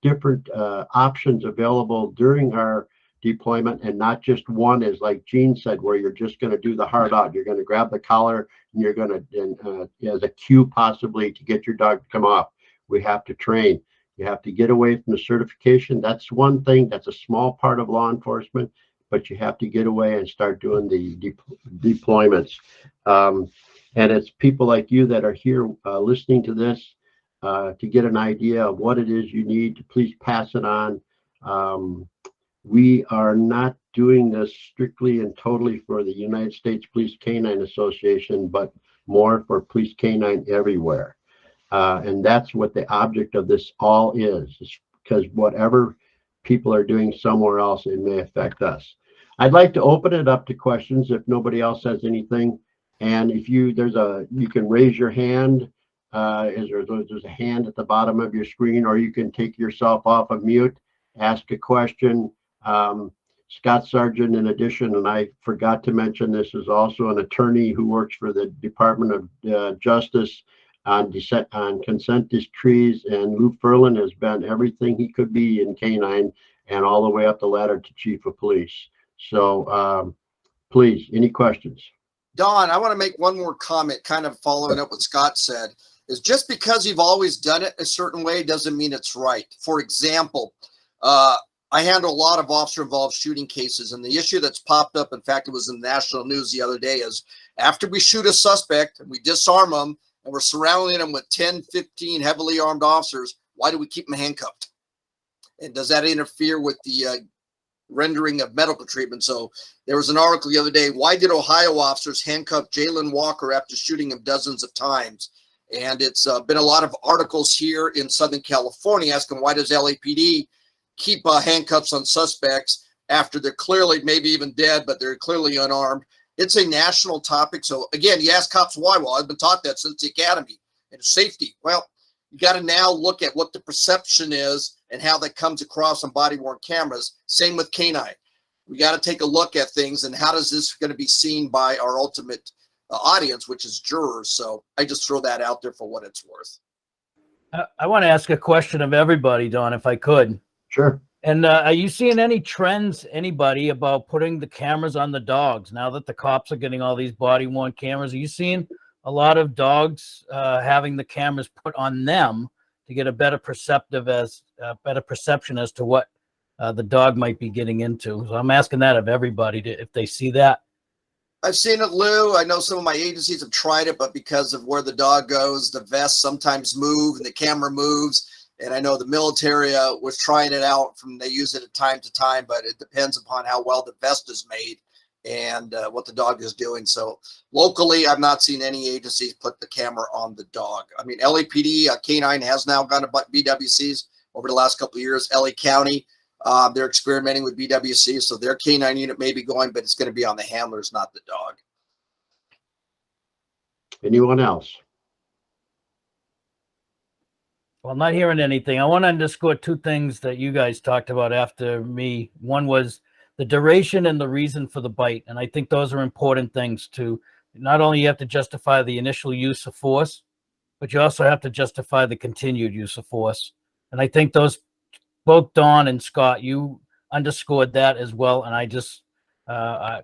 different options available during our deployment, and not just one, as like Gene said, where you're just going to do the hard out. You're going to grab the collar and you're going to, as a cue possibly to get your dog to come off. We have to train. You have to get away from the certification. That's one thing. That's a small part of law enforcement, but you have to get away and start doing the deployments. And it's people like you that are here listening to this to get an idea of what it is you need to please pass it on. We are not doing this strictly and totally for the United States Police Canine Association, but more for Police Canine everywhere. And that's what the object of this all is because whatever people are doing somewhere else, it may affect us. I'd like to open it up to questions if nobody else has anything. And if you can raise your hand. There's a hand at the bottom of your screen, or you can take yourself off of mute, ask a question. Scott Sargent, in addition, and I forgot to mention this, is also an attorney who works for the Department of Justice on consent decrees, and Lou Ferlin has been everything he could be in Canine and all the way up the ladder to chief of police. So please, any questions? Don, I want to make one more comment, kind of following up what Scott said, is just because you've always done it a certain way doesn't mean it's right. For example, I handle a lot of officer-involved shooting cases, and the issue that's popped up, in fact, it was in the national news the other day, is after we shoot a suspect and we disarm them and we're surrounding them with 10, 15 heavily armed officers, why do we keep them handcuffed? And does that interfere with the rendering of medical treatment? So there was an article the other day, why did Ohio officers handcuff Jalen Walker after shooting him dozens of times? And it's been a lot of articles here in Southern California asking, why does LAPD keep handcuffs on suspects after they're clearly maybe even dead, but they're clearly unarmed? It's a national topic. So again, you ask cops why. Well, I've been taught that since the academy, and safety. Well, you got to now look at what the perception is and how that comes across on body-worn cameras. Same with Canine. We got to take a look at things and how does this going to be seen by our ultimate audience, which is jurors. So I just throw that out there for what it's worth. I want to ask a question of everybody, Don, if I could. Sure. And are you seeing any trends, anybody, about putting the cameras on the dogs now that the cops are getting all these body-worn cameras? Are you seeing a lot of dogs having the cameras put on them to get a better perception as to what the dog might be getting into? So I'm asking that of everybody if they see that. I've seen it, Lou. I know some of my agencies have tried it, but because of where the dog goes, the vests sometimes move and the camera moves. And I know the military was trying it out they use it at time to time, but it depends upon how well the vest is made and what the dog is doing. So locally, I've not seen any agencies put the camera on the dog. I mean, LAPD, Canine has now gone to BWCs over the last couple of years. LA County, they're experimenting with BWC, so their Canine unit may be going, but it's going to be on the handlers, not the dog. Anyone else? Well, I'm not hearing anything. I want to underscore two things that you guys talked about after me. One was the duration and the reason for the bite. And I think those are important things too. Not only you have to justify the initial use of force, but you also have to justify the continued use of force. And I think those, both Don and Scott, you underscored that as well. And I just, I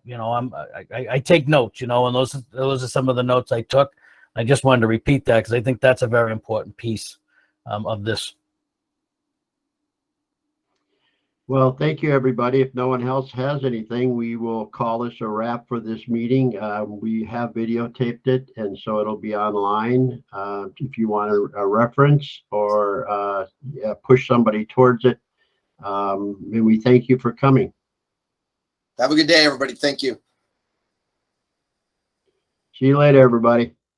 take notes, and those are some of the notes I took. I just wanted to repeat that because I think that's a very important piece of this. Well, thank you, everybody. If no one else has anything, we will call this a wrap for this meeting. We have videotaped it, and so it'll be online if you want a reference or push somebody towards it. And we thank you for coming. Have a good day, everybody. Thank you. See you later, everybody.